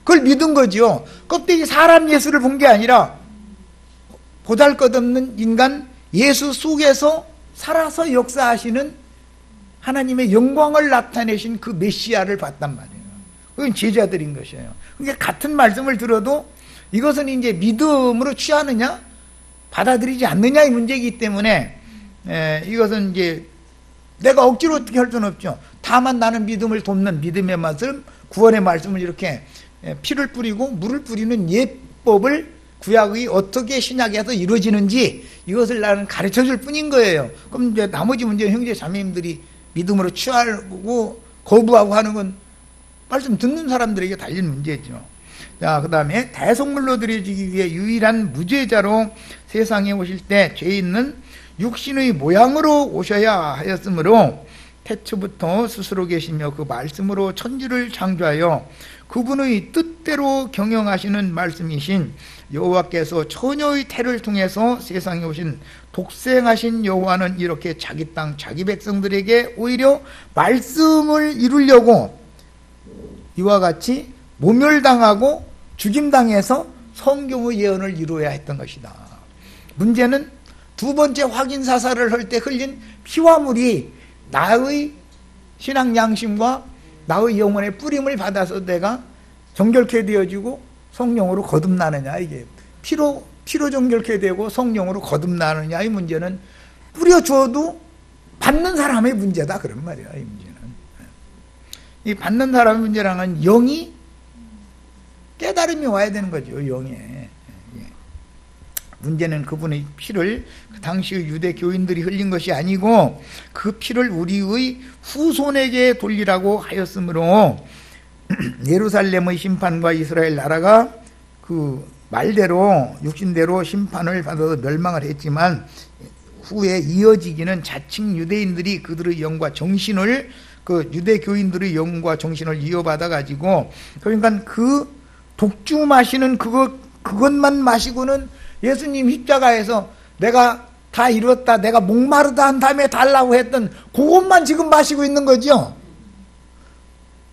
그걸 믿은 거죠. 껍데기 사람 예수를 본 게 아니라 보잘것없는 인간 예수 속에서 살아서 역사하시는 하나님의 영광을 나타내신 그 메시아를 봤단 말이에요. 그건 제자들인 것이에요. 그러니까 같은 말씀을 들어도 이것은 이제 믿음으로 취하느냐 받아들이지 않느냐의 문제이기 때문에 이것은 이제 내가 억지로 어떻게 할 수는 없죠. 다만 나는 믿음을 돕는 믿음의 말씀, 구원의 말씀을 이렇게 피를 뿌리고 물을 뿌리는 예법을 구약이 어떻게 신약에서 이루어지는지 이것을 나는 가르쳐줄 뿐인 거예요. 그럼 이제 나머지 문제 형제 자매님들이 믿음으로 취하고 거부하고 하는 건 말씀 듣는 사람들에게 달린 문제죠. 자, 그 다음에 대속물로 드려지기 위해 유일한 무죄자로 세상에 오실 때 죄 있는 육신의 모양으로 오셔야 하였으므로 태초부터 스스로 계시며 그 말씀으로 천지를 창조하여 그분의 뜻대로 경영하시는 말씀이신 여호와께서 처녀의 태를 통해서 세상에 오신 독생하신 여호와는 이렇게 자기 땅 자기 백성들에게 오히려 말씀을 이루려고 이와 같이 모멸당하고 죽임당해서 성경의 예언을 이루어야 했던 것이다. 문제는 두 번째 확인 사살을 할 때 흘린 피와 물이 나의 신앙 양심과 나의 영혼의 뿌림을 받아서 내가 정결케 되어지고 성령으로 거듭나느냐, 이게 피로 정결케 되고 성령으로 거듭나느냐의 문제는 뿌려줘도 받는 사람의 문제다, 그런 말이야. 이 문제는, 이 받는 사람의 문제랑은 영이 깨달음이 와야 되는 거죠. 영에. 문제는 그분의 피를 그 당시의 유대 교인들이 흘린 것이 아니고 그 피를 우리의 후손에게 돌리라고 하였으므로 예루살렘의 심판과 이스라엘 나라가 그 말대로 육신대로 심판을 받아서 멸망을 했지만 후에 이어지기는 자칭 유대인들이 그들의 영과 정신을, 그 유대 교인들의 영과 정신을 이어받아 가지고, 그러니까 그 독주 마시는 그것만 마시고는 예수님 십자가에서 내가 다 이뤘다, 내가 목마르다 한 다음에 달라고 했던 그것만 지금 마시고 있는 거죠.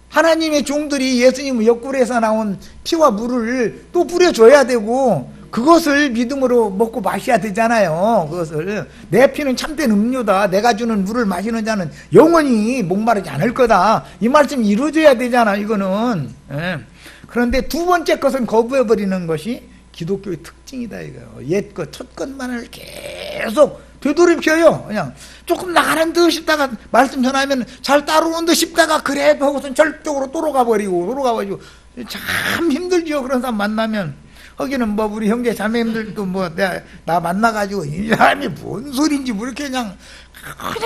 하나님의 종들이 예수님 옆구리에서 나온 피와 물을 또 뿌려줘야 되고 그것을 믿음으로 먹고 마셔야 되잖아요. 그것을, 내 피는 참된 음료다, 내가 주는 물을 마시는 자는 영원히 목마르지 않을 거다, 이 말씀이 이루어져야 되잖아, 이거는. 그런데 두 번째 것은 거부해버리는 것이 기독교의 특징이다, 이거요. 옛 첫 것만을 계속 되돌이켜요. 그냥 조금 나가는 듯 싶다가 말씀 전하면 잘 따라오는 듯 싶다가 그래도 하고선 절적으로 돌아가버리고 참 힘들죠. 그런 사람 만나면. 거기는 뭐 우리 형제 자매님들도 뭐 나 만나가지고 이 사람이 뭔 소리인지 뭐 이렇게 그냥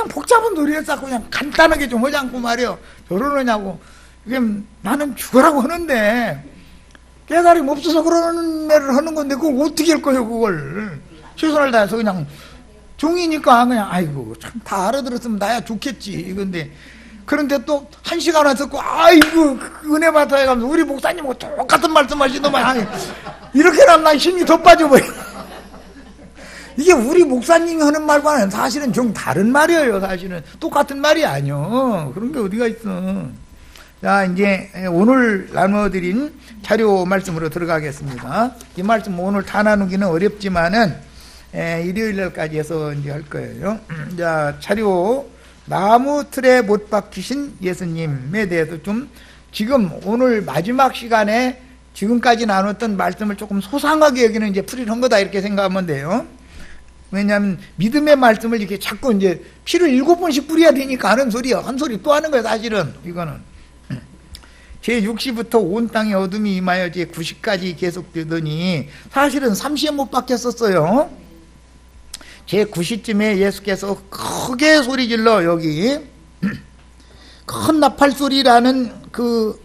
복잡한 소리를 쌓고 그냥 간단하게 좀 하지 않고 말이요. 저러느냐고. 이게 나는 죽으라고 하는데 깨달음이 없어서 그러는 말을 하는 건데 그걸 어떻게 할 거예요, 그걸. 최선을 다해서 그냥 종이니까 그냥 아이고 참 다 알아들었으면 나야 좋겠지 이건데, 그런데 또 한 시간 와서 듣고 아이고 은혜 받아 해가면서 우리 목사님하고 똑같은 말씀하시더만 이렇게 하면 난 힘이 더 빠져버려. 이게 우리 목사님이 하는 말과는 사실은 좀 다른 말이에요. 사실은 똑같은 말이 아니요. 그런 게 어디가 있어. 자, 이제 오늘 나눠드린 자료 말씀으로 들어가겠습니다. 이 말씀 오늘 다 나누기는 어렵지만은 일요일 날까지 해서 이제 할 거예요. 자, 자료, 나무 틀에 못 박히신 예수님에 대해서 좀 지금 오늘 마지막 시간에 지금까지 나눴던 말씀을 조금 소상하게 여기는 이제 풀이를 한 거다, 이렇게 생각하면 돼요. 왜냐하면 믿음의 말씀을 이렇게 자꾸 이제 피를 7번씩 뿌려야 되니까 하는 소리야. 한 소리 또 하는 거야, 사실은. 이거는. 제60부터 온 땅에 어둠이 임하여 제90까지 계속되더니 사실은 30에 못 박혔었어요. 제90쯤에 예수께서 크게 소리질러, 여기 큰 나팔소리라는 그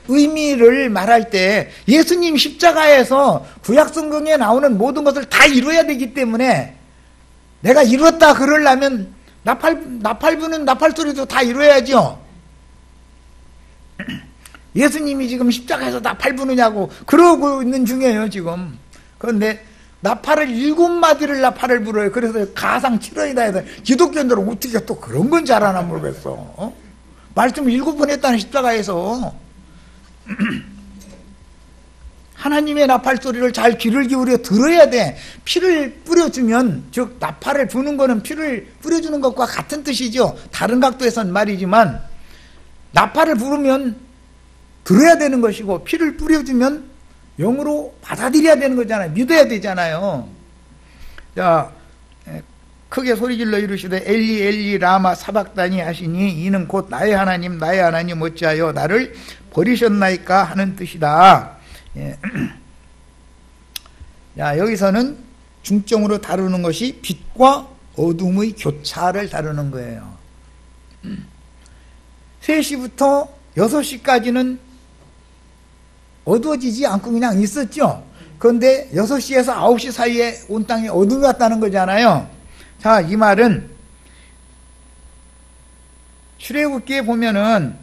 의미를 말할 때 예수님 십자가에서 구약성경에 나오는 모든 것을 다 이루어야 되기 때문에 내가 이뤘다 그러려면 나팔 부는 나팔소리도 다 이루어야죠. 예수님이 지금 십자가에서 나팔 부느냐고 그러고 있는 중이에요, 지금. 그런데 나팔을 7마디를 나팔을 불어요. 그래서 가상 7원이다 해서 기독교인들은 어떻게 또 그런 건 잘하나 모르겠어. 말씀을 7번 했다는 십자가에서. 하나님의 나팔 소리를 잘 귀를 기울여 들어야 돼. 피를 뿌려주면, 즉 나팔을 부는 거는 피를 뿌려주는 것과 같은 뜻이죠. 다른 각도에선 말이지만 나팔을 부르면 들어야 되는 것이고 피를 뿌려주면 영으로 받아들여야 되는 거잖아요. 믿어야 되잖아요. 자, 크게 소리질러 이르시되 엘리 엘리 라마 사박다니 하시니 이는 곧 나의 하나님 어찌하여 나를 버리셨나이까 하는 뜻이다. 예. 자, 여기서는 중점으로 다루는 것이 빛과 어둠의 교차를 다루는 거예요. 3시부터 6시까지는 어두워지지 않고 그냥 있었죠. 그런데 6시에서 9시 사이에 온 땅에 어둠이 왔다는 거잖아요. 자, 이 말은 출애굽기에 보면은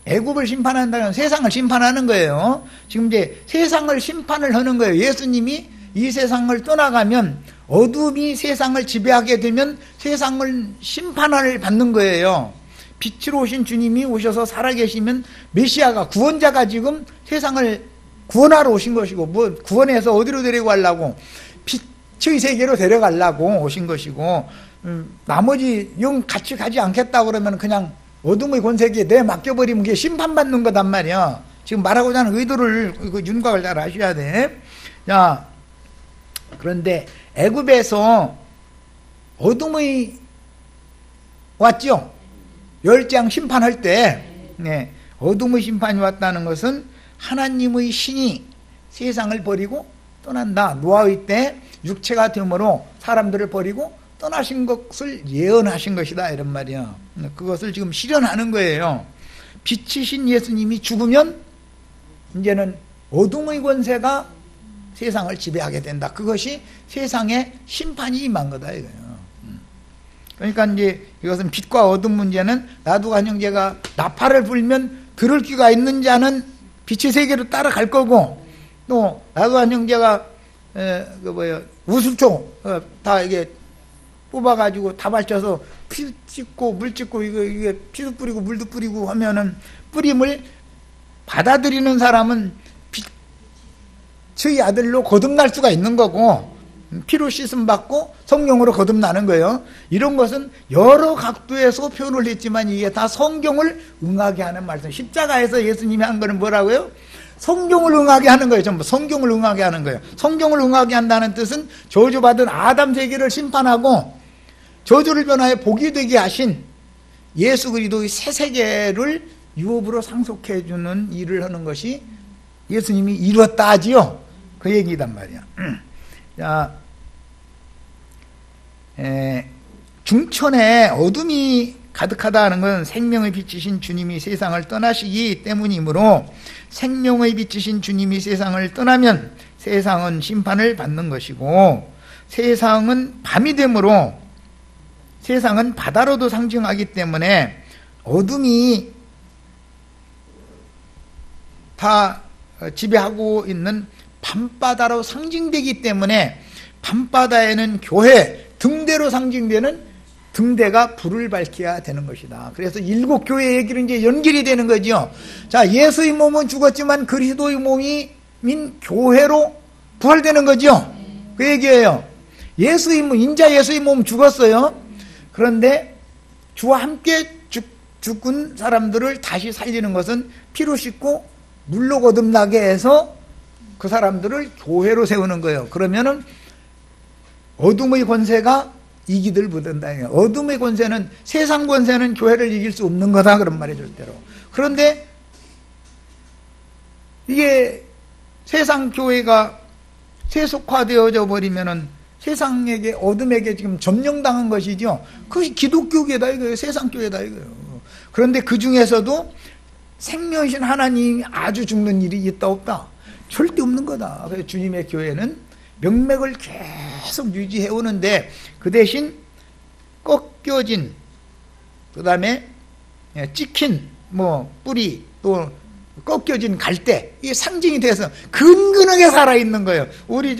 애굽을 심판한다는, 세상을 심판하는 거예요. 지금 이제 세상을 심판을 하는 거예요. 예수님이 이 세상을 떠나가면 어둠이 세상을 지배하게 되면 세상을 심판을 받는 거예요. 빛으로 오신 주님이 오셔서 살아계시면 메시아가 구원자가 지금 세상을 구원하러 오신 것이고, 뭐 구원해서 어디로 데리고 가려고, 빛의 세계로 데려가려고 오신 것이고, 나머지 영 같이 가지 않겠다 그러면 그냥 어둠의 권세기에 내 맡겨버리면 그게 심판받는 거단 말이야. 지금 말하고자 하는 의도를, 그 윤곽을 잘 아셔야 돼. 자, 그런데 애굽에서 어둠의 왔죠. 열장 심판할 때, 네, 어둠의 심판이 왔다는 것은 하나님의 신이 세상을 버리고 떠난다. 노아의 때 육체가 되므로 사람들을 버리고 떠나신 것을 예언하신 것이다, 이런 말이야. 그것을 지금 실현하는 거예요. 빛이신 예수님이 죽으면 이제는 어둠의 권세가 세상을 지배하게 된다. 그것이 세상에 심판이 임한 거다, 이거예요. 그러니까 이제 이것은 빛과 어둠 문제는, 나두간 형제가 나팔을 불면 들을 귀가 있는 자는 빛의 세계로 따라갈 거고, 또 나두간 형제가 우슬초 다 이게 뽑아가지고 다 발쳐서 피 찍고 물 찍고 이게 피도 뿌리고 물도 뿌리고 하면은 뿌림을 받아들이는 사람은 빛의 아들로 거듭날 수가 있는 거고, 피로 씻음 받고 성령으로 거듭나는 거예요. 이런 것은 여러 각도에서 표현을 했지만 이게 다 성경을 응하게 하는 말씀. 십자가에서 예수님이 한 거는 뭐라고요? 성경을 응하게 하는 거예요. 전부 성경을 응하게 하는 거예요. 성경을 응하게 한다는 뜻은 저주받은 아담 세계를 심판하고 저주를 변화해 복이 되게 하신 예수 그리스도의 새 세계를 유업으로 상속해 주는 일을 하는 것이 예수님이 이루었다 하지요. 그 얘기단 말이야. 자, 중천에 어둠이 가득하다는 건 생명의 빛이신 주님이 세상을 떠나시기 때문이므로, 생명의 빛이신 주님이 세상을 떠나면 세상은 심판을 받는 것이고, 세상은 밤이 되므로 세상은 바다로도 상징하기 때문에 어둠이 다 지배하고 있는 밤바다로 상징되기 때문에, 밤바다에는 교회, 등대로 상징되는 등대가 불을 밝혀야 되는 것이다. 그래서 일곱 교회 얘기로 이제 연결이 되는 거죠. 자, 예수의 몸은 죽었지만 그리스도의 몸인 교회로 부활되는 거죠. 그 얘기예요. 예수의 몸, 인자 예수의 몸 죽었어요. 그런데 주와 함께 죽은 사람들을 다시 살리는 것은 피로 씻고 물로 거듭나게 해서 그 사람들을 교회로 세우는 거예요. 그러면은 어둠의 권세가 이기들 못한다. 어둠의 권세는, 세상 권세는 교회를 이길 수 없는 거다, 그런 말이 절대로. 그런데 이게 세상 교회가 세속화되어져 버리면은 세상에게, 어둠에게 지금 점령당한 것이죠. 그것이 기독교계다 이거예요. 세상 교회다 이거예요. 그런데 그 중에서도 생명이신 하나님이 아주 죽는 일이 있다 없다? 절대 없는 거다. 그래서 주님의 교회는 명맥을 계속 유지해 오는데, 그 대신 꺾여진, 그 다음에 찍힌 뿌리, 또 꺾여진 갈대, 이게 상징이 돼서 근근하게 살아있는 거예요. 우리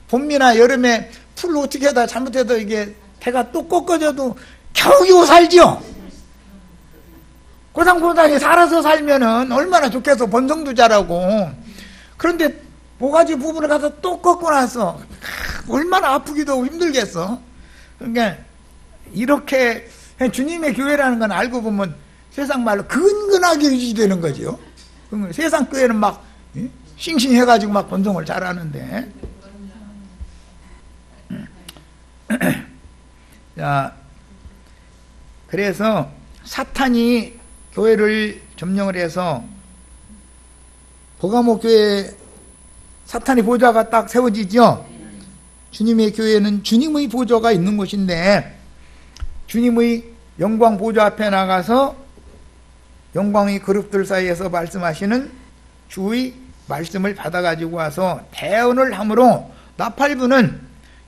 봄이나 여름에 풀 어떻게 하다 잘못해도 이게 해가 또 꺾어져도 겨우겨우 살죠. 고상고상히 살아서 살면은 얼마나 좋겠어. 번성도 잘하고. 그런데 모가지 부분을 가서 또 꺾고 나서 얼마나 아프기도 하고 힘들겠어. 그러니까 이렇게 주님의 교회라는 건 알고 보면 세상 말로 근근하게 유지되는 거죠. 세상 교회는 막 싱싱해가지고 막 번성을 잘하는데. 자, 그래서 사탄이 교회를 점령을 해서 버가모 교회 사탄의 보좌가 딱 세워지죠. 주님의 교회는 주님의 보좌가 있는 곳인데, 주님의 영광 보좌 앞에 나가서 영광의 그룹들 사이에서 말씀하시는 주의 말씀을 받아가지고 와서 대언을 함으로 나팔부는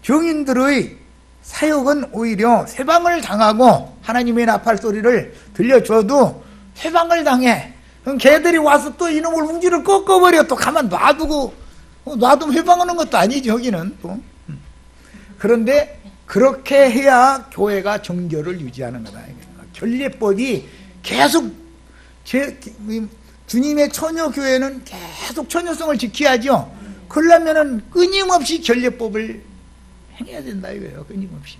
증인들의 사역은 오히려 세방을 당하고, 하나님의 나팔 소리를 들려줘도 세방을 당해. 그럼 걔들이 와서 또 이놈을 웅지를 꺾어버려. 또 가만 놔두면 회방하는 것도 아니지, 여기는 또. 그런데 그렇게 해야 교회가 정결을 유지하는 거다. 결례법이 계속 주님의 처녀교회는 계속 처녀성을 지켜야죠. 그러려면은 끊임없이 결례법을 행해야 된다 이거예요. 끊임없이.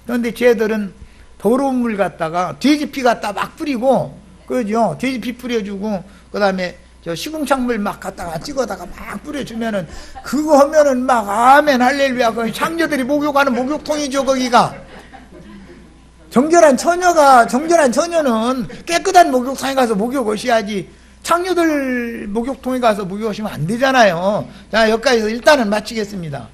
그런데 쟤들은 더러운 물 갖다가 돼지피 갖다 막 뿌리고, 그죠? 돼지피 뿌려주고, 그 다음에 저 시궁창물 막 갖다가 찍어다가 막 뿌려주면은, 그거 하면은 막 아멘 할렐루야. 그 창녀들이 목욕하는 목욕통이죠, 거기가. 정결한 처녀는 깨끗한 목욕탕에 가서 목욕하셔야지, 창녀들 목욕통에 가서 목욕하시면 안 되잖아요. 자, 여기까지 일단은 마치겠습니다.